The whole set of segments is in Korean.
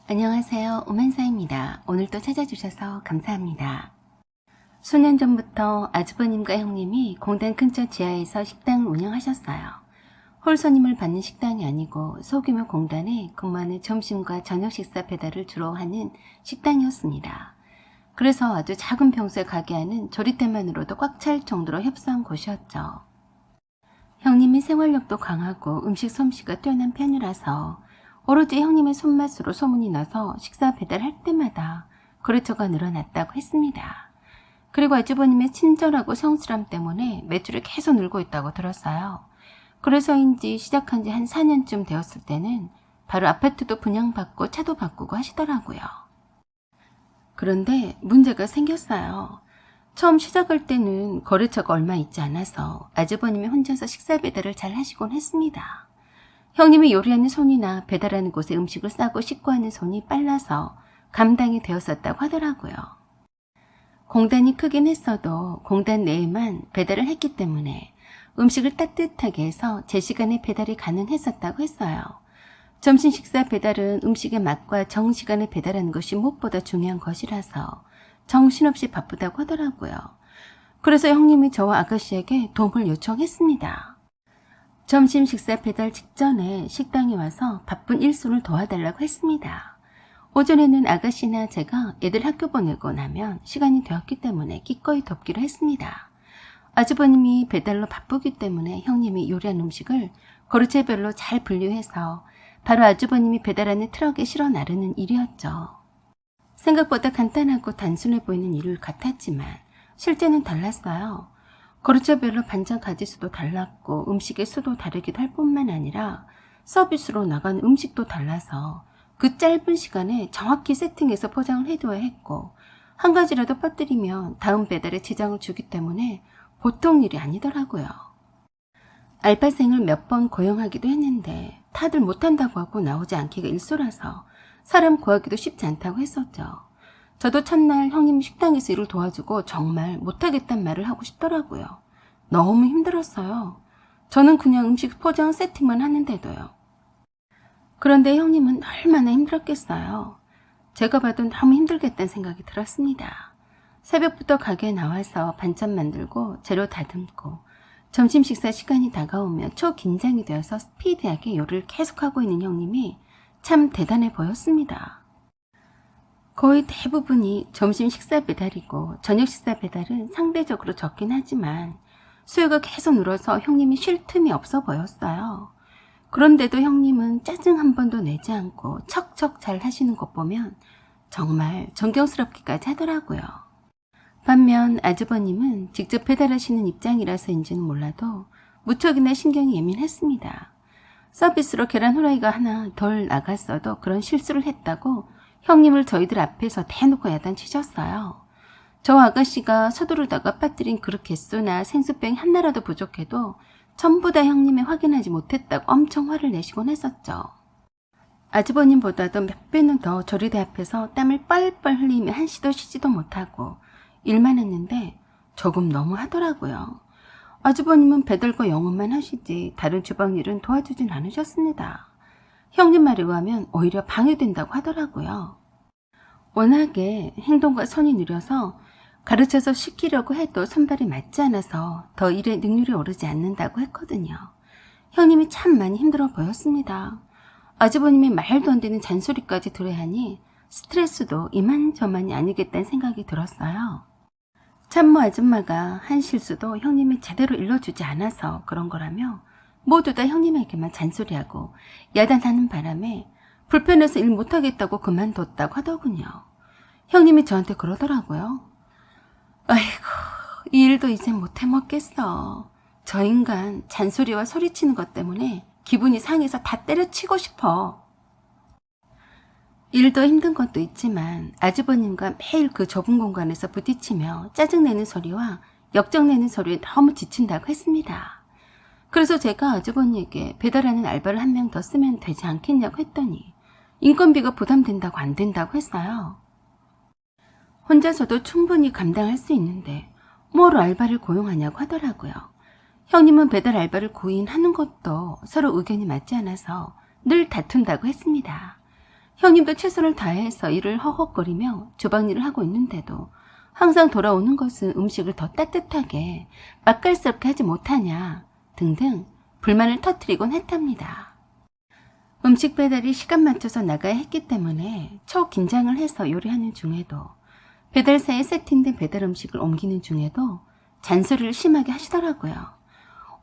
안녕하세요. 오만사입니다. 오늘도 찾아주셔서 감사합니다. 수년 전부터 아주버님과 형님이 공단 근처 지하에서 식당을 운영하셨어요. 홀 손님을 받는 식당이 아니고 소규모 공단에 근무하는 점심과 저녁 식사 배달을 주로 하는 식당이었습니다. 그래서 아주 작은 평수의 가게안은 조리대만으로도 꽉 찰 정도로 협소한 곳이었죠. 형님이 생활력도 강하고 음식 솜씨가 뛰어난 편이라서 오로지 형님의 손맛으로 소문이 나서 식사 배달할 때마다 거래처가 늘어났다고 했습니다. 그리고 아주버님의 친절하고 성실함 때문에 매출이 계속 늘고 있다고 들었어요. 그래서인지 시작한 지 한 4년쯤 되었을 때는 바로 아파트도 분양받고 차도 바꾸고 하시더라고요. 그런데 문제가 생겼어요. 처음 시작할 때는 거래처가 얼마 있지 않아서 아주버님이 혼자서 식사 배달을 잘 하시곤 했습니다. 형님이 요리하는 손이나 배달하는 곳에 음식을 싸고 싣고 하는 손이 빨라서 감당이 되었었다고 하더라고요. 공단이 크긴 했어도 공단 내에만 배달을 했기 때문에 음식을 따뜻하게 해서 제 시간에 배달이 가능했었다고 했어요. 점심 식사 배달은 음식의 맛과 정시간에 배달하는 것이 무엇보다 중요한 것이라서 정신없이 바쁘다고 하더라고요. 그래서 형님이 저와 아가씨에게 도움을 요청했습니다. 점심 식사 배달 직전에 식당에 와서 바쁜 일손을 도와달라고 했습니다. 오전에는 아가씨나 제가 애들 학교 보내고 나면 시간이 되었기 때문에 기꺼이 돕기로 했습니다. 아주버님이 배달로 바쁘기 때문에 형님이 요리한 음식을 거래처별로 잘 분류해서 바로 아주버님이 배달하는 트럭에 실어 나르는 일이었죠. 생각보다 간단하고 단순해 보이는 일 같았지만 실제는 달랐어요. 거래처별로 반찬 가짓수도 달랐고 음식의 수도 다르기도 할 뿐만 아니라 서비스로 나간 음식도 달라서 그 짧은 시간에 정확히 세팅해서 포장을 해둬야 했고 한 가지라도 빠뜨리면 다음 배달에 지장을 주기 때문에 보통 일이 아니더라고요. 알바생을 몇 번 고용하기도 했는데 다들 못한다고 하고 나오지 않기가 일소라서 사람 구하기도 쉽지 않다고 했었죠. 저도 첫날 형님 식당에서 일을 도와주고 정말 못하겠단 말을 하고 싶더라고요. 너무 힘들었어요. 저는 그냥 음식 포장 세팅만 하는데도요. 그런데 형님은 얼마나 힘들었겠어요. 제가 봐도 너무 힘들겠다는 생각이 들었습니다. 새벽부터 가게에 나와서 반찬 만들고 재료 다듬고 점심 식사 시간이 다가오면 초긴장이 되어서 스피디하게 요리를 계속하고 있는 형님이 참 대단해 보였습니다. 거의 대부분이 점심 식사 배달이고 저녁 식사 배달은 상대적으로 적긴 하지만 수요가 계속 늘어서 형님이 쉴 틈이 없어 보였어요. 그런데도 형님은 짜증 한 번도 내지 않고 척척 잘 하시는 것 보면 정말 존경스럽기까지 하더라고요. 반면 아주버님은 직접 배달하시는 입장이라서인지는 몰라도 무척이나 신경이 예민했습니다. 서비스로 계란 후라이가 하나 덜 나갔어도 그런 실수를 했다고 형님을 저희들 앞에서 대놓고 야단치셨어요. 저 아가씨가 서두르다가 빠뜨린 그릇 개수나 생수병이 하나라도 부족해도 전부 다 형님이 확인하지 못했다고 엄청 화를 내시곤 했었죠. 아주버님보다도 몇 배는 더 조리대 앞에서 땀을 뻘뻘 흘리며 한시도 쉬지도 못하고 일만 했는데 조금 너무 하더라고요. 아주버님은 배달과 영업만 하시지 다른 주방 일은 도와주진 않으셨습니다. 형님 말에 의하면 오히려 방해된다고 하더라고요. 워낙에 행동과 손이 느려서 가르쳐서 시키려고 해도 손발이 맞지 않아서 더 일에 능률이 오르지 않는다고 했거든요. 형님이 참 많이 힘들어 보였습니다. 아주버님이 말도 안 되는 잔소리까지 들어야 하니 스트레스도 이만저만이 아니겠다는 생각이 들었어요. 참모 아줌마가 한 실수도 형님이 제대로 일러주지 않아서 그런 거라며 모두 다 형님에게만 잔소리하고 야단하는 바람에 불편해서 일 못하겠다고 그만뒀다고 하더군요. 형님이 저한테 그러더라고요. 아이고, 이 일도 이제 못해 먹겠어. 저 인간 잔소리와 소리치는 것 때문에 기분이 상해서 다 때려치고 싶어. 일도 힘든 것도 있지만 아주버님과 매일 그 좁은 공간에서 부딪히며 짜증내는 소리와 역정내는 소리에 너무 지친다고 했습니다. 그래서 제가 아주버님에게 배달하는 알바를 한 명 더 쓰면 되지 않겠냐고 했더니 인건비가 부담된다고 안 된다고 했어요. 혼자서도 충분히 감당할 수 있는데 뭐로 알바를 고용하냐고 하더라고요. 형님은 배달 알바를 구인하는 것도 서로 의견이 맞지 않아서 늘 다툰다고 했습니다. 형님도 최선을 다해서 일을 허걱거리며 주방 일을 하고 있는데도 항상 돌아오는 것은 음식을 더 따뜻하게 맛깔스럽게 하지 못하냐 등등 불만을 터뜨리곤 했답니다. 음식 배달이 시간 맞춰서 나가야 했기 때문에 초긴장을 해서 요리하는 중에도 배달사에 세팅된 배달 음식을 옮기는 중에도 잔소리를 심하게 하시더라고요.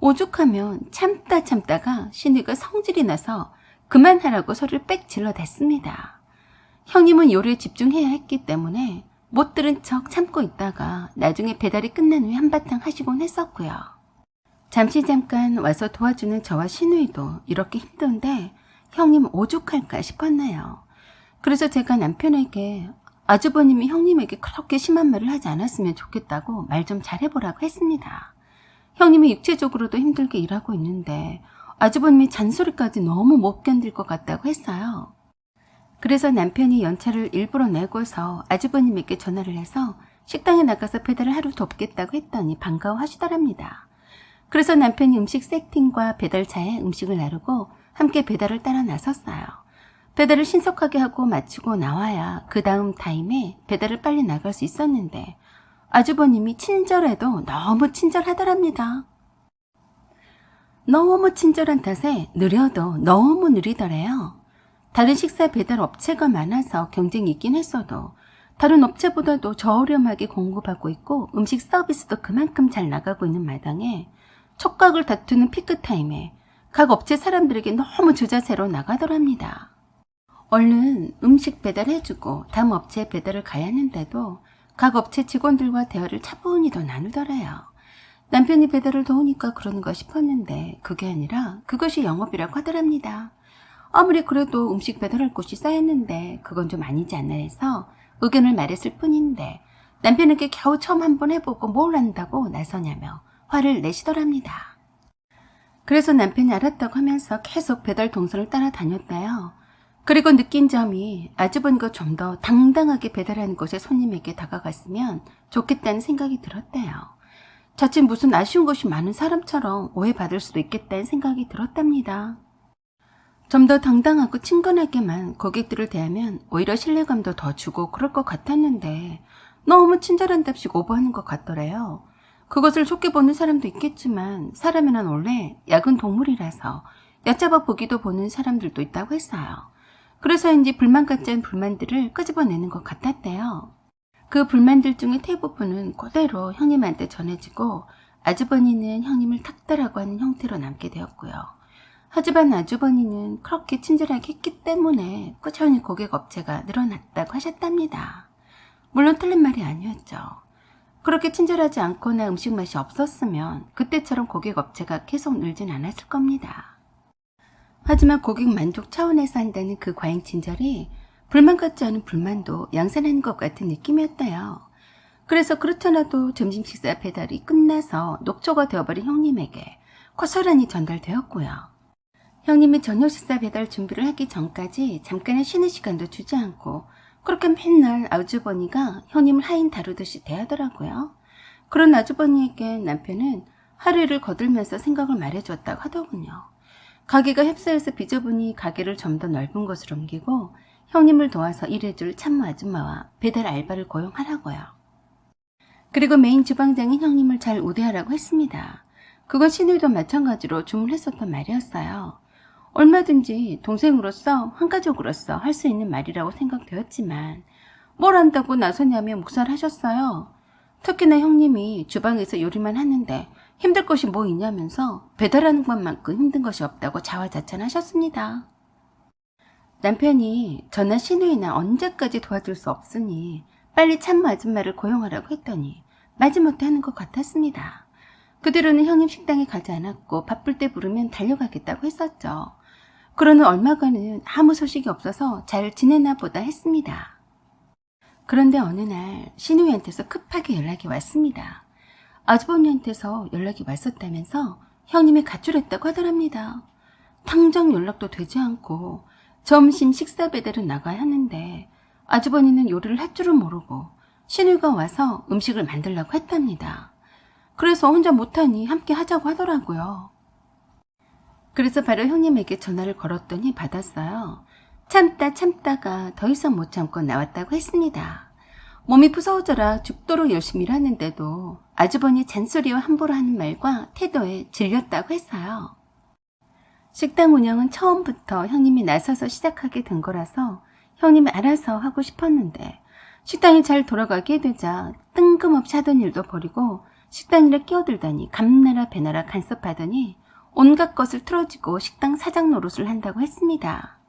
오죽하면 참다가 신우이가 성질이 나서 그만하라고 소리를 빽 질러댔습니다. 형님은 요리에 집중해야 했기 때문에 못 들은 척 참고 있다가 나중에 배달이 끝난 후에 한바탕 하시곤 했었고요. 잠깐 와서 도와주는 저와 신우이도 이렇게 힘든데 형님 오죽할까 싶었나요. 그래서 제가 남편에게 아주버님이 형님에게 그렇게 심한 말을 하지 않았으면 좋겠다고 말 좀 잘해보라고 했습니다. 형님이 육체적으로도 힘들게 일하고 있는데 아주버님이 잔소리까지 너무 못 견딜 것 같다고 했어요. 그래서 남편이 연차를 일부러 내고서 아주버님에게 전화를 해서 식당에 나가서 배달을 하루 돕겠다고 했더니 반가워하시더랍니다. 그래서 남편이 음식 세팅과 배달차에 음식을 나르고 함께 배달을 따라 나섰어요. 배달을 신속하게 하고 마치고 나와야 그 다음 타임에 배달을 빨리 나갈 수 있었는데 아주버님이 친절해도 너무 친절하더랍니다. 너무 친절한 탓에 느려도 너무 느리더래요. 다른 식사 배달 업체가 많아서 경쟁이 있긴 했어도 다른 업체보다도 저렴하게 공급하고 있고 음식 서비스도 그만큼 잘 나가고 있는 마당에 촉각을 다투는 피크타임에 각 업체 사람들에게 너무 주자세로 나가더랍니다. 얼른 음식 배달해주고 다음 업체에 배달을 가야 하는데도 각 업체 직원들과 대화를 차분히 더 나누더래요. 남편이 배달을 도우니까 그러는가 싶었는데 그게 아니라 그것이 영업이라고 하더랍니다. 아무리 그래도 음식 배달할 곳이 쌓였는데 그건 좀 아니지 않나 해서 의견을 말했을 뿐인데 남편에게 겨우 처음 한번 해보고 뭘 안다고 나서냐며 화를 내시더랍니다. 그래서 남편이 알았다고 하면서 계속 배달 동선을 따라다녔대요. 그리고 느낀 점이 아주버니가 좀 더 당당하게 배달하는 곳에 손님에게 다가갔으면 좋겠다는 생각이 들었대요. 자칫 무슨 아쉬운 것이 많은 사람처럼 오해받을 수도 있겠다는 생각이 들었답니다. 좀 더 당당하고 친근하게만 고객들을 대하면 오히려 신뢰감도 더 주고 그럴 것 같았는데 너무 친절한답시고 오버하는 것 같더래요. 그것을 좋게 보는 사람도 있겠지만 사람이란 원래 약은 동물이라서 얕잡아 보기도 보는 사람들도 있다고 했어요. 그래서인지 불만 같지 않은 불만들을 끄집어내는 것 같았대요. 그 불만들 중에 대부분은 그대로 형님한테 전해지고 아주버니는 형님을 탁달하고 하는 형태로 남게 되었고요. 하지만 아주버니는 그렇게 친절하게 했기 때문에 꾸준히 고객 업체가 늘어났다고 하셨답니다. 물론 틀린 말이 아니었죠. 그렇게 친절하지 않거나 음식 맛이 없었으면 그때처럼 고객 업체가 계속 늘진 않았을 겁니다. 하지만 고객 만족 차원에서 한다는 그 과잉 친절이 불만 같지 않은 불만도 양산하는 것 같은 느낌이었대요. 그래서 그렇잖아도 점심 식사 배달이 끝나서 녹초가 되어버린 형님에게 고스란히 전달되었고요. 형님이 저녁 식사 배달 준비를 하기 전까지 잠깐의 쉬는 시간도 주지 않고 그렇게 맨날 아주버니가 형님을 하인 다루듯이 대하더라고요. 그런 아주버니에게 남편은 하루를 거들면서 생각을 말해줬다고 하더군요. 가게가 협소해서 비좁으니 가게를 좀 더 넓은 곳으로 옮기고 형님을 도와서 일해줄 참모 아줌마와 배달 알바를 고용하라고요. 그리고 메인 주방장인 형님을 잘 우대하라고 했습니다. 그건 신우이도 마찬가지로 주문했었던 말이었어요. 얼마든지 동생으로서 환가족으로서 할 수 있는 말이라고 생각되었지만 뭘 한다고 나서냐며 묵살하셨어요. 특히나 형님이 주방에서 요리만 하는데 힘들 것이 뭐 있냐면서 배달하는 것만큼 힘든 것이 없다고 자화자찬하셨습니다. 남편이 저나 신우이나 언제까지 도와줄 수 없으니 빨리 참모 아줌마를 고용하라고 했더니 마지못해 하는 것 같았습니다. 그대로는 형님 식당에 가지 않았고 바쁠 때 부르면 달려가겠다고 했었죠. 그러는 얼마간은 아무 소식이 없어서 잘 지내나 보다 했습니다. 그런데 어느 날 신우이한테서 급하게 연락이 왔습니다. 아주버니한테서 연락이 왔었다면서 형님이 가출했다고 하더랍니다. 당장 연락도 되지 않고 점심 식사 배달은 나가야 하는데 아주버니는 요리를 할 줄은 모르고 신우이가 와서 음식을 만들려고 했답니다. 그래서 혼자 못하니 함께 하자고 하더라고요. 그래서 바로 형님에게 전화를 걸었더니 받았어요. 참다가 더 이상 못 참고 나왔다고 했습니다. 몸이 무서워져라 죽도록 열심히 일하는데도 아주버니 잔소리와 함부로 하는 말과 태도에 질렸다고 했어요. 식당 운영은 처음부터 형님이 나서서 시작하게 된 거라서 형님이 알아서 하고 싶었는데 식당이 잘 돌아가게 되자 뜬금없이 하던 일도 버리고 식당 일에 끼어들더니 감나라 배나라 간섭하더니 온갖 것을 틀어지고 식당 사장 노릇을 한다고 했습니다.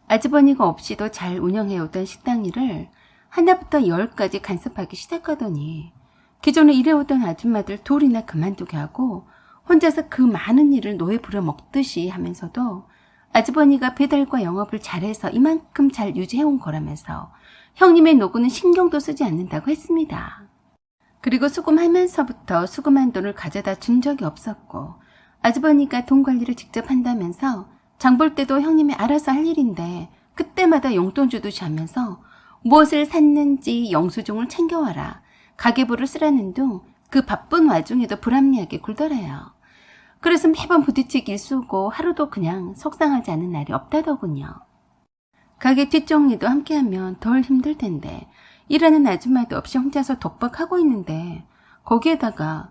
아주버니가 없이도 잘 운영해오던 식당 일을 하나부터 10까지 간섭하기 시작하더니 기존에 일해오던 아줌마들 둘이나 그만두게 하고 혼자서 그 많은 일을 노예 부려먹듯이 하면서도 아주버니가 배달과 영업을 잘해서 이만큼 잘 유지해온 거라면서 형님의 노고는 신경도 쓰지 않는다고 했습니다. 그리고 수금하면서부터 수금한 돈을 가져다 준 적이 없었고 아주버니가 돈 관리를 직접 한다면서 장 볼 때도 형님이 알아서 할 일인데 그때마다 용돈 주듯이 하면서 무엇을 샀는지 영수증을 챙겨와라, 가계부를 쓰라는 둥 그 바쁜 와중에도 불합리하게 굴더래요. 그래서 매번 부딪히기 일쑤고 하루도 그냥 속상하지 않은 날이 없다더군요. 가게 뒷정리도 함께하면 덜 힘들 텐데 일하는 아줌마도 없이 혼자서 독박하고 있는데 거기에다가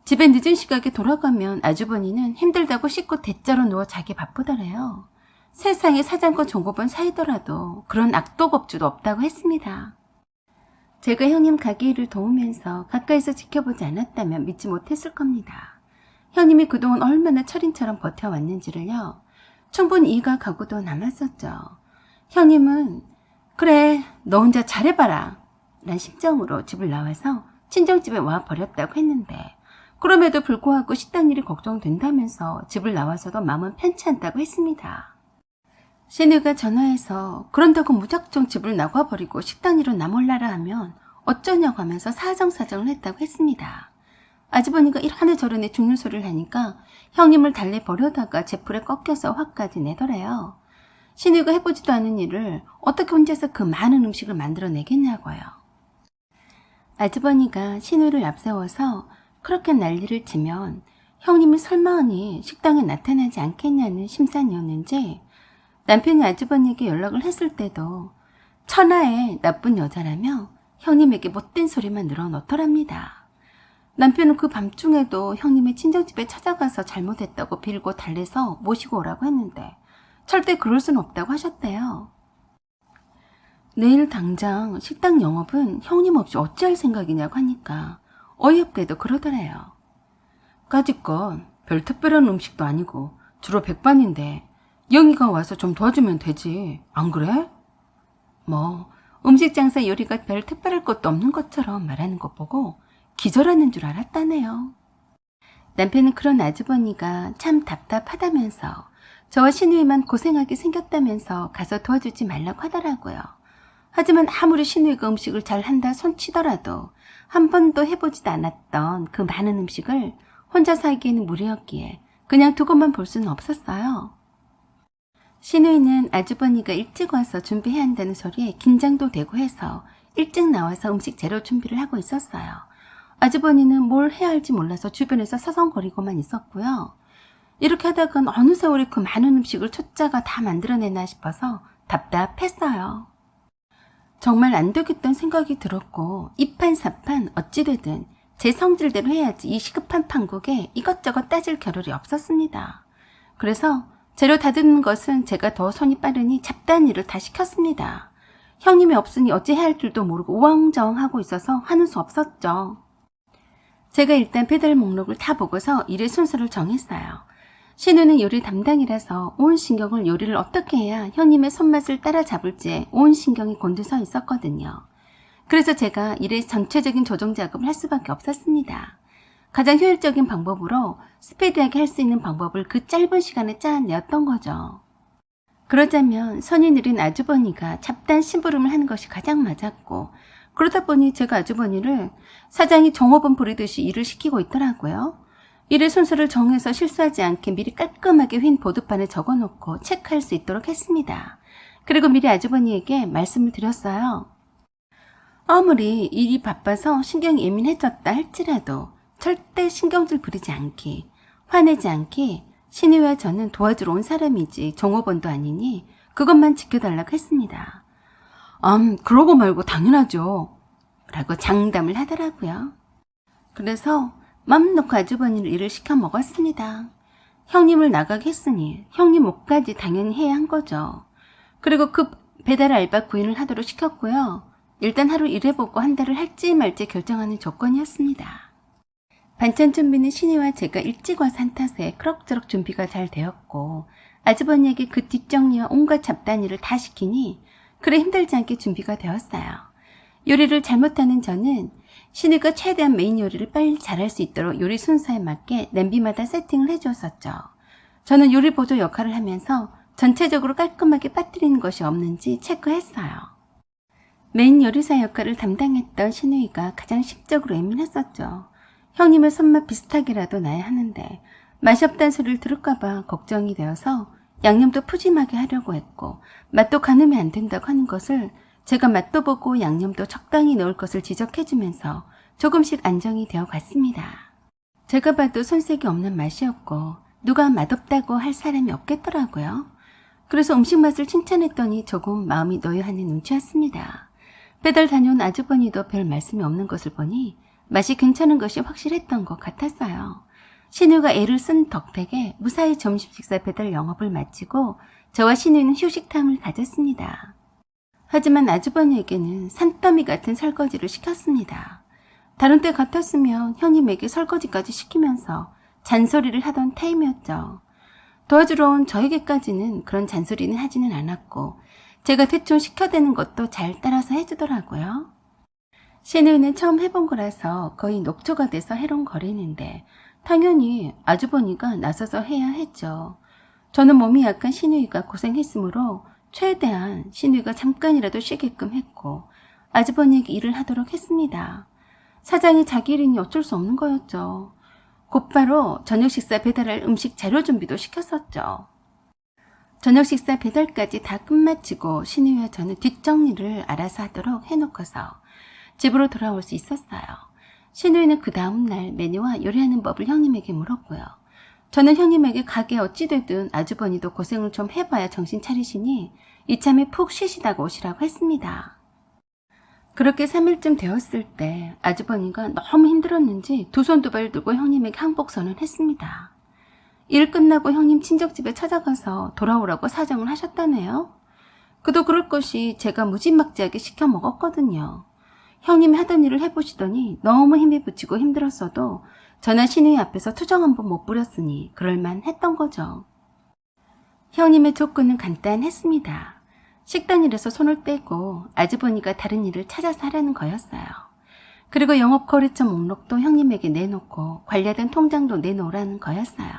집에 늦은 시각에 돌아가면 아주버니는 힘들다고 씻고 대자로 누워 자기 바쁘더래요. 세상에 사장과 종업원 사이더라도 그런 악도겁주도 없다고 했습니다. 제가 형님 가게 일을 도우면서 가까이서 지켜보지 않았다면 믿지 못했을 겁니다. 형님이 그동안 얼마나 철인처럼 버텨왔는지를요. 충분히 이가 가고도 남았었죠. 형님은 그래 너 혼자 잘해봐라 란 심정으로 집을 나와서 친정집에 와버렸다고 했는데 그럼에도 불구하고 식당 일이 걱정된다면서 집을 나와서도 마음은 편치 않다고 했습니다. 시누이가 전화해서 그런다고 무작정 집을 나가버리고 식당 일은 나 몰라라 하면 어쩌냐고 하면서 사정사정을 했다고 했습니다. 아주버니가 이러네 저러네 죽는 소리를 하니까 형님을 달래버려다가 제풀에 꺾여서 화까지 내더래요. 시누이가 해보지도 않은 일을 어떻게 혼자서 그 많은 음식을 만들어내겠냐고요. 아주버니가 시누이를 앞세워서 그렇게 난리를 치면 형님이 설마하니 식당에 나타나지 않겠냐는 심산이었는지 남편이 아주버니에게 연락을 했을 때도 천하의 나쁜 여자라며 형님에게 못된 소리만 늘어놓더랍니다. 남편은 그 밤중에도 형님의 친정집에 찾아가서 잘못했다고 빌고 달래서 모시고 오라고 했는데 절대 그럴 순 없다고 하셨대요. 내일 당장 식당 영업은 형님 없이 어찌할 생각이냐고 하니까 어이없게도 그러더래요. 까짓것 별 특별한 음식도 아니고 주로 백반인데 영희가 와서 좀 도와주면 되지, 안 그래? 뭐 음식 장사 요리가 별 특별할 것도 없는 것처럼 말하는 것 보고 기절하는 줄 알았다네요. 남편은 그런 아주버니가 참 답답하다면서 저와 시누이만 고생하게 생겼다면서 가서 도와주지 말라고 하더라고요. 하지만 아무리 시누이가 음식을 잘한다 손치더라도 한 번도 해보지도 않았던 그 많은 음식을 혼자서 하기에는 무리였기에 그냥 두고만 볼 수는 없었어요. 시누이는 아주버니가 일찍 와서 준비해야 한다는 소리에 긴장도 되고 해서 일찍 나와서 음식 재료 준비를 하고 있었어요. 아주버니는 뭘 해야 할지 몰라서 주변에서 서성거리고만 있었고요. 이렇게 하다간 어느 세월에 그 많은 음식을 초짜가 다 만들어내나 싶어서 답답했어요. 정말 안 되겠다는 생각이 들었고 이판사판 어찌되든 제 성질대로 해야지 이 시급한 판국에 이것저것 따질 겨를이 없었습니다. 그래서 재료 다듬는 것은 제가 더 손이 빠르니 잡다한 일을 다 시켰습니다. 형님이 없으니 어찌 해야 할 줄도 모르고 우왕좌왕하고 있어서 하는 수 없었죠. 제가 일단 배달 목록을 다 보고서 일의 순서를 정했어요. 시누는 요리 담당이라서 온 신경을 요리를 어떻게 해야 형님의 손맛을 따라잡을지 온 신경이 곤두서 있었거든요. 그래서 제가 일의 전체적인 조정 작업을 할 수밖에 없었습니다. 가장 효율적인 방법으로 스피디하게 할 수 있는 방법을 그 짧은 시간에 짜내었던 거죠. 그러자면 손이 느린 아주버니가 잡다한 심부름을 하는 것이 가장 맞았고 그러다 보니 제가 아주버니를 사장이 종업원 부리듯이 일을 시키고 있더라고요. 일의 순서를 정해서 실수하지 않게 미리 깔끔하게 휜 보드판에 적어놓고 체크할 수 있도록 했습니다. 그리고 미리 아주버니에게 말씀을 드렸어요. 아무리 일이 바빠서 신경이 예민해졌다 할지라도 절대 신경질 부리지 않기, 화내지 않기, 시누이와 저는 도와주러 온 사람이지 종업원도 아니니 그것만 지켜달라고 했습니다. 그러고 말고 당연하죠. 라고 장담을 하더라고요. 그래서 맘 놓고 아주버니를 일을 시켜 먹었습니다. 형님을 나가게 했으니 형님 몫까지 당연히 해야 한 거죠. 그리고 그 배달 알바 구인을 하도록 시켰고요. 일단 하루 일해보고 한 달을 할지 말지 결정하는 조건이었습니다. 반찬 준비는 신이와 제가 일찍 와서 한 탓에 그럭저럭 준비가 잘 되었고 아주버니에게 그 뒷정리와 온갖 잡다니를 다 시키니 그래 힘들지 않게 준비가 되었어요. 요리를 잘못하는 저는 신이가 최대한 메인 요리를 빨리 잘할 수 있도록 요리 순서에 맞게 냄비마다 세팅을 해주었었죠. 저는 요리 보조 역할을 하면서 전체적으로 깔끔하게 빠뜨리는 것이 없는지 체크했어요. 메인 요리사 역할을 담당했던 신우이가 가장 심적으로 예민했었죠. 형님의 손맛 비슷하게라도 나야 하는데 맛이 없다는 소리를 들을까봐 걱정이 되어서 양념도 푸짐하게 하려고 했고 맛도 가늠이 안 된다고 하는 것을 제가 맛도 보고 양념도 적당히 넣을 것을 지적해주면서 조금씩 안정이 되어 갔습니다. 제가 봐도 손색이 없는 맛이었고 누가 맛없다고 할 사람이 없겠더라고요. 그래서 음식 맛을 칭찬했더니 조금 마음이 놓여하는 눈치였습니다. 배달 다녀온 아주버니도 별 말씀이 없는 것을 보니 맛이 괜찮은 것이 확실했던 것 같았어요. 신우가 애를 쓴 덕택에 무사히 점심 식사 배달 영업을 마치고 저와 신우는 휴식탐을 가졌습니다. 하지만 아주버니에게는 산더미 같은 설거지를 시켰습니다. 다른 때 같았으면 형님에게 설거지까지 시키면서 잔소리를 하던 타임이었죠. 도와주러 온 저에게까지는 그런 잔소리는 하지는 않았고 제가 대충 시켜대는 것도 잘 따라서 해주더라고요. 신우는 처음 해본 거라서 거의 녹초가 돼서 해롱거리는데 당연히 아주버니가 나서서 해야 했죠. 저는 몸이 약한 신우이가 고생했으므로 최대한 신우이가 잠깐이라도 쉬게끔 했고 아주버니에게 일을 하도록 했습니다. 사장이 자기 일이니 어쩔 수 없는 거였죠. 곧바로 저녁 식사 배달할 음식 재료 준비도 시켰었죠. 저녁 식사 배달까지 다 끝마치고 신우이와 저는 뒷정리를 알아서 하도록 해놓고서 집으로 돌아올 수 있었어요. 신우이는 그 다음날 메뉴와 요리하는 법을 형님에게 물었고요. 저는 형님에게 가게 어찌되든 아주버니도 고생을 좀 해봐야 정신 차리시니 이참에 푹 쉬시다가 오시라고 했습니다. 그렇게 3일쯤 되었을 때 아주버니가 너무 힘들었는지 두 손 두 발 들고 형님에게 항복선언을 했습니다. 일 끝나고 형님 친정집에 찾아가서 돌아오라고 사정을 하셨다네요. 그도 그럴 것이 제가 무지막지하게 시켜 먹었거든요. 형님이 하던 일을 해보시더니 너무 힘이 붙이고 힘들었어도 저나 신우이 앞에서 투정 한 번 못 부렸으니 그럴만 했던 거죠. 형님의 조건은 간단했습니다. 식단일에서 손을 떼고 아주버니가 다른 일을 찾아서 하라는 거였어요. 그리고 영업 거래처 목록도 형님에게 내놓고 관리하던 통장도 내놓으라는 거였어요.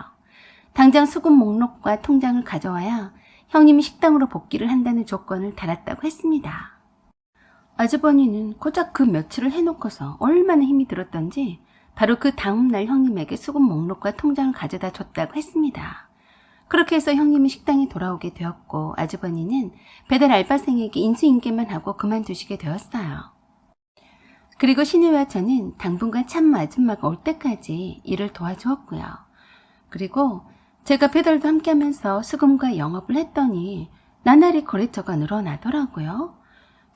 당장 수급 목록과 통장을 가져와야 형님이 식당으로 복귀를 한다는 조건을 달았다고 했습니다. 아주버니는 고작 그 며칠을 해놓고서 얼마나 힘이 들었던지 바로 그 다음날 형님에게 수급 목록과 통장을 가져다 줬다고 했습니다. 그렇게 해서 형님이 식당에 돌아오게 되었고 아주버니는 배달 알바생에게 인수인계만 하고 그만두시게 되었어요. 그리고 신우와 저는 당분간 참모 아줌마가 올 때까지 일을 도와주었고요. 그리고 제가 배달도 함께 하면서 수금과 영업을 했더니 나날이 거래처가 늘어나더라고요.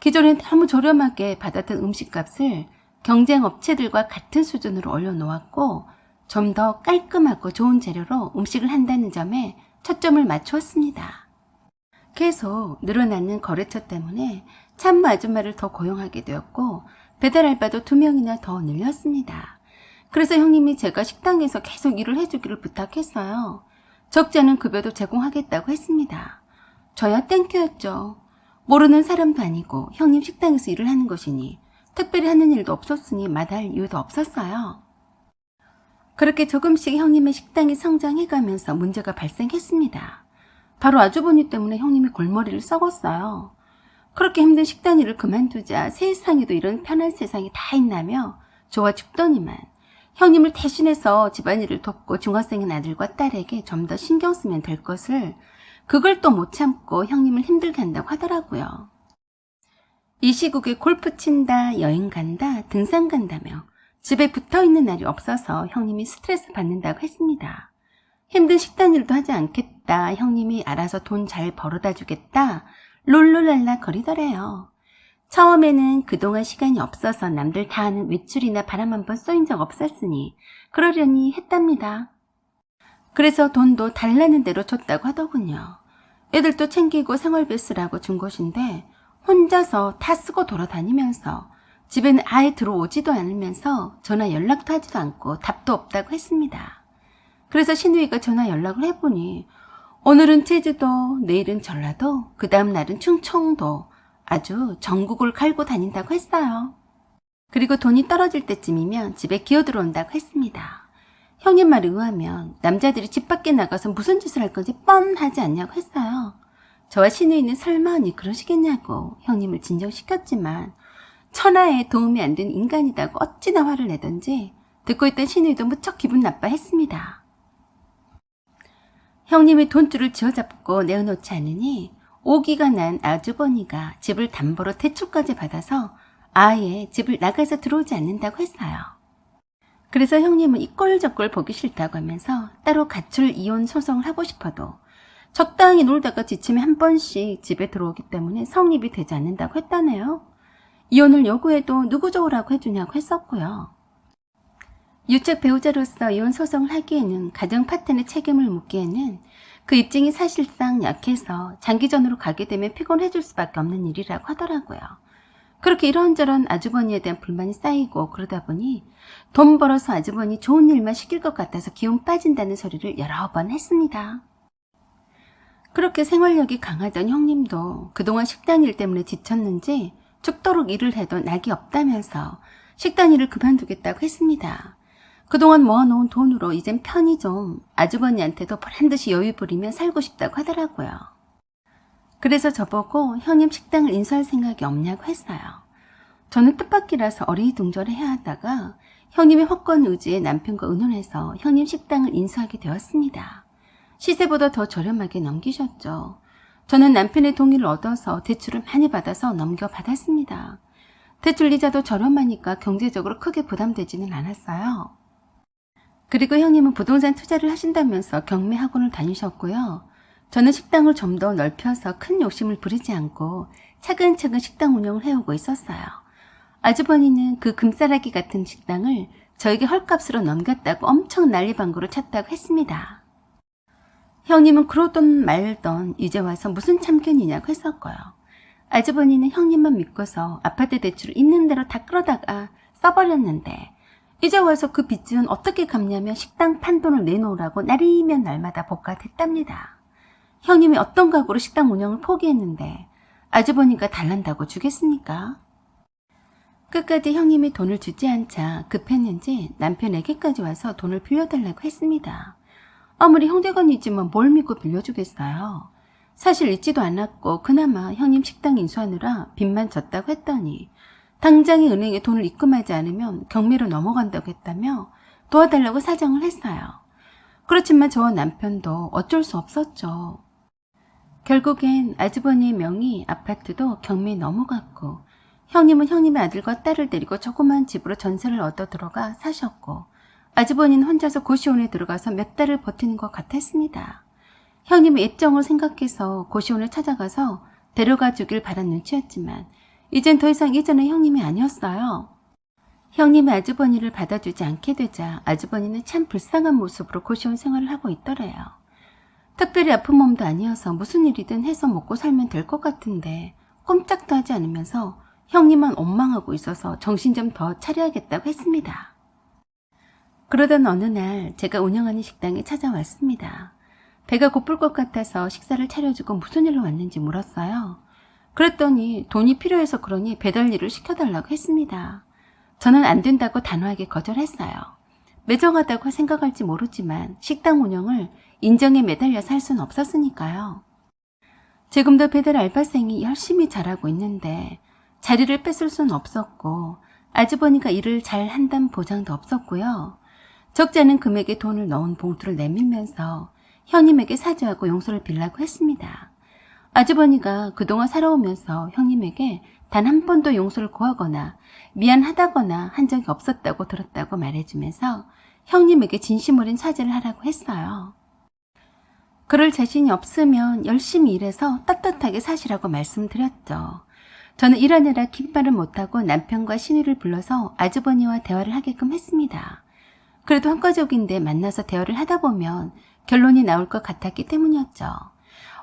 기존엔 너무 저렴하게 받았던 음식값을 경쟁 업체들과 같은 수준으로 올려놓았고 좀 더 깔끔하고 좋은 재료로 음식을 한다는 점에 초점을 맞추었습니다. 계속 늘어나는 거래처 때문에 참모 아줌마를 더 고용하게 되었고 배달 알바도 2명이나 더 늘렸습니다. 그래서 형님이 제가 식당에서 계속 일을 해주기를 부탁했어요. 적지 않은 급여도 제공하겠다고 했습니다. 저야 땡큐였죠. 모르는 사람도 아니고 형님 식당에서 일을 하는 것이니 특별히 하는 일도 없었으니 마다할 이유도 없었어요. 그렇게 조금씩 형님의 식당이 성장해가면서 문제가 발생했습니다. 바로 아주버니 때문에 형님이 골머리를 썩었어요. 그렇게 힘든 식당 일을 그만두자 세상에도 이런 편한 세상이 다 있나며 좋아 죽더니만 형님을 대신해서 집안일을 돕고 중학생인 아들과 딸에게 좀 더 신경 쓰면 될 것을 그걸 또 못 참고 형님을 힘들게 한다고 하더라고요. 이 시국에 골프 친다, 여행 간다, 등산 간다며 집에 붙어있는 날이 없어서 형님이 스트레스 받는다고 했습니다. 힘든 식당 일도 하지 않겠다. 형님이 알아서 돈 잘 벌어다 주겠다. 롤롤랄라 거리더래요. 처음에는 그동안 시간이 없어서 남들 다 하는 외출이나 바람 한 번 쏘인 적 없었으니 그러려니 했답니다. 그래서 돈도 달라는 대로 줬다고 하더군요. 애들도 챙기고 생활비 쓰라고 준 곳인데 혼자서 다 쓰고 돌아다니면서 집에는 아예 들어오지도 않으면서 전화 연락도 하지도 않고 답도 없다고 했습니다. 그래서 신우이가 전화 연락을 해보니 오늘은 제주도, 내일은 전라도, 그 다음 날은 충청도, 아주 전국을 갈고 다닌다고 했어요. 그리고 돈이 떨어질 때쯤이면 집에 기어들어온다고 했습니다. 형님 말에 의하면 남자들이 집 밖에 나가서 무슨 짓을 할 건지 뻔하지 않냐고 했어요. 저와 신우이는 설마니 그러시겠냐고 형님을 진정시켰지만 천하에 도움이 안 된 인간이다고 어찌나 화를 내던지 듣고 있던 신우이도 무척 기분 나빠했습니다. 형님이 돈줄을 쥐어잡고 내어놓지 않으니 오기가 난 아주버니가 집을 담보로 대출까지 받아서 아예 집을 나가서 들어오지 않는다고 했어요. 그래서 형님은 이 꼴 저 꼴 보기 싫다고 하면서 따로 가출 이혼 소송을 하고 싶어도 적당히 놀다가 지치면 한 번씩 집에 들어오기 때문에 성립이 되지 않는다고 했다네요. 이혼을 요구해도 누구 좋으라고 해주냐고 했었고요. 유책 배우자로서 이혼 소송을 하기에는 가정 파탄의 책임을 묻기에는 그 입증이 사실상 약해서 장기전으로 가게 되면 피곤해질 수밖에 없는 일이라고 하더라고요. 그렇게 이런저런 아주버니에 대한 불만이 쌓이고 그러다 보니 돈 벌어서 아주버니 좋은 일만 시킬 것 같아서 기운 빠진다는 소리를 여러 번 했습니다. 그렇게 생활력이 강하던 형님도 그동안 식당 일 때문에 지쳤는지 죽도록 일을 해도 낙이 없다면서 식당 일을 그만두겠다고 했습니다. 그동안 모아놓은 돈으로 이젠 편히 좀 아주버니한테도 보란듯이 여유 부리며 살고 싶다고 하더라고요. 그래서 저보고 형님 식당을 인수할 생각이 없냐고 했어요. 저는 뜻밖이라서 어리둥절해야 하다가 형님의 확고한 의지에 남편과 의논해서 형님 식당을 인수하게 되었습니다. 시세보다 더 저렴하게 넘기셨죠. 저는 남편의 동의를 얻어서 대출을 많이 받아서 넘겨받았습니다. 대출 이자도 저렴하니까 경제적으로 크게 부담되지는 않았어요. 그리고 형님은 부동산 투자를 하신다면서 경매 학원을 다니셨고요. 저는 식당을 좀 더 넓혀서 큰 욕심을 부리지 않고 차근차근 식당 운영을 해오고 있었어요. 아주버니는 그 금싸라기 같은 식당을 저에게 헐값으로 넘겼다고 엄청 난리방구로 쳤다고 했습니다. 형님은 그러던 말던 이제 와서 무슨 참견이냐고 했었고요. 아주버니는 형님만 믿고서 아파트 대출을 있는 대로 다 끌어다가 써버렸는데 이제 와서 그 빚은 어떻게 갚냐며 식당 판돈을 내놓으라고 날이면 날마다 복가됐답니다. 형님이 어떤 각오로 식당 운영을 포기했는데 아주버니가 달란다고 주겠습니까? 끝까지 형님이 돈을 주지 않자 급했는지 남편에게까지 와서 돈을 빌려달라고 했습니다. 아무리 형제간이지만 뭘 믿고 빌려주겠어요. 사실 잊지도 않았고 그나마 형님 식당 인수하느라 빚만 졌다고 했더니 당장에 은행에 돈을 입금하지 않으면 경매로 넘어간다고 했다며 도와달라고 사정을 했어요. 그렇지만 저와 남편도 어쩔 수 없었죠. 결국엔 아주버니의 명의 아파트도 경매에 넘어갔고 형님은 형님의 아들과 딸을 데리고 조그만 집으로 전세를 얻어 들어가 사셨고 아주버니는 혼자서 고시원에 들어가서 몇 달을 버티는 것 같았습니다. 형님의 애정을 생각해서 고시원을 찾아가서 데려가 주길 바란 눈치였지만 이젠 더 이상 예전의 형님이 아니었어요. 형님의 아주버니를 받아주지 않게 되자 아주버니는 참 불쌍한 모습으로 고시원 생활을 하고 있더래요. 특별히 아픈 몸도 아니어서 무슨 일이든 해서 먹고 살면 될 것 같은데 꼼짝도 하지 않으면서 형님만 원망하고 있어서 정신 좀 더 차려야겠다고 했습니다. 그러던 어느 날 제가 운영하는 식당에 찾아왔습니다. 배가 고플 것 같아서 식사를 차려주고 무슨 일로 왔는지 물었어요. 그랬더니 돈이 필요해서 그러니 배달 일을 시켜달라고 했습니다. 저는 안 된다고 단호하게 거절했어요. 매정하다고 생각할지 모르지만 식당 운영을 인정에 매달려서 할 수는 없었으니까요. 지금도 배달 알바생이 열심히 잘하고 있는데 자리를 뺏을 수는 없었고 아주버니가 일을 잘 한다는 보장도 없었고요. 적지 않은 금액의 돈을 넣은 봉투를 내밀면서 형님에게 사죄하고 용서를 빌라고 했습니다. 아주버니가 그동안 살아오면서 형님에게 단 한 번도 용서를 구하거나 미안하다거나 한 적이 없었다고 들었다고 말해주면서 형님에게 진심 어린 사죄를 하라고 했어요. 그럴 자신이 없으면 열심히 일해서 떳떳하게 사시라고 말씀드렸죠. 저는 일하느라 긴 말을 못하고 남편과 신우를 불러서 아주버니와 대화를 하게끔 했습니다. 그래도 한가족인데 만나서 대화를 하다 보면 결론이 나올 것 같았기 때문이었죠.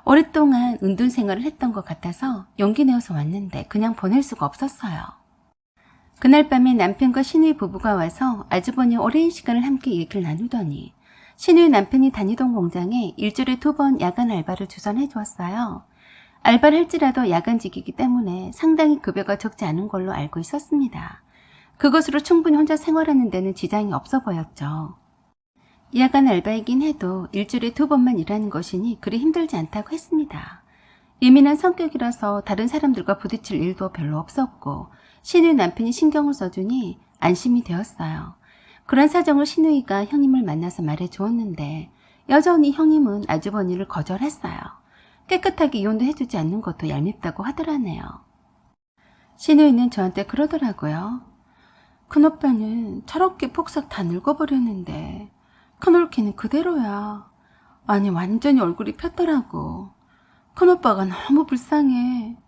오랫동안 은둔 생활을 했던 것 같아서 용기 내어서 왔는데 그냥 보낼 수가 없었어요. 그날 밤에 남편과 신우의 부부가 와서 아주버니와 오랜 시간을 함께 얘기를 나누더니 신우의 남편이 다니던 공장에 일주일에 2번 야간 알바를 주선해 주었어요. 알바를 할지라도 야간직이기 때문에 상당히 급여가 적지 않은 걸로 알고 있었습니다. 그것으로 충분히 혼자 생활하는 데는 지장이 없어 보였죠. 야간 알바이긴 해도 일주일에 2번만 일하는 것이니 그리 힘들지 않다고 했습니다. 예민한 성격이라서 다른 사람들과 부딪힐 일도 별로 없었고 신우의 남편이 신경을 써주니 안심이 되었어요. 그런 사정을 신우이가 형님을 만나서 말해주었는데 여전히 형님은 아주버니를 거절했어요. 깨끗하게 이혼도 해주지 않는 것도 얄밉다고 하더라네요. 신우이는 저한테 그러더라고요. 큰오빠는 저렇게 폭삭 다 늙어버렸는데 큰올케는 그대로야. 아니 완전히 얼굴이 폈더라고. 큰오빠가 너무 불쌍해.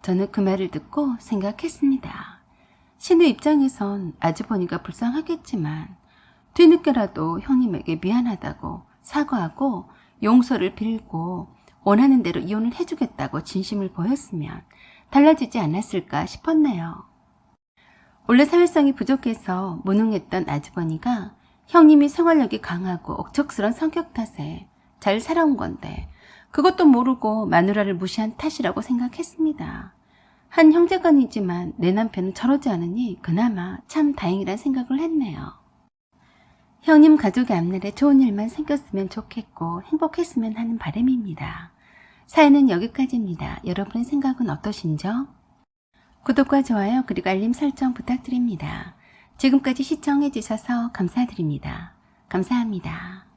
저는 그 말을 듣고 생각했습니다. 신우 입장에선 아주버니가 불쌍하겠지만 뒤늦게라도 형님에게 미안하다고 사과하고 용서를 빌고 원하는 대로 이혼을 해주겠다고 진심을 보였으면 달라지지 않았을까 싶었네요. 원래 사회성이 부족해서 무능했던 아주버니가 형님이 생활력이 강하고 억척스런 성격 탓에 잘 살아온 건데 그것도 모르고 마누라를 무시한 탓이라고 생각했습니다. 한 형제간이지만 내 남편은 저러지 않으니 그나마 참 다행이란 생각을 했네요. 형님 가족의 앞날에 좋은 일만 생겼으면 좋겠고 행복했으면 하는 바람입니다. 사연은 여기까지입니다. 여러분의 생각은 어떠신죠? 구독과 좋아요 그리고 알림 설정 부탁드립니다. 지금까지 시청해 주셔서 감사드립니다. 감사합니다.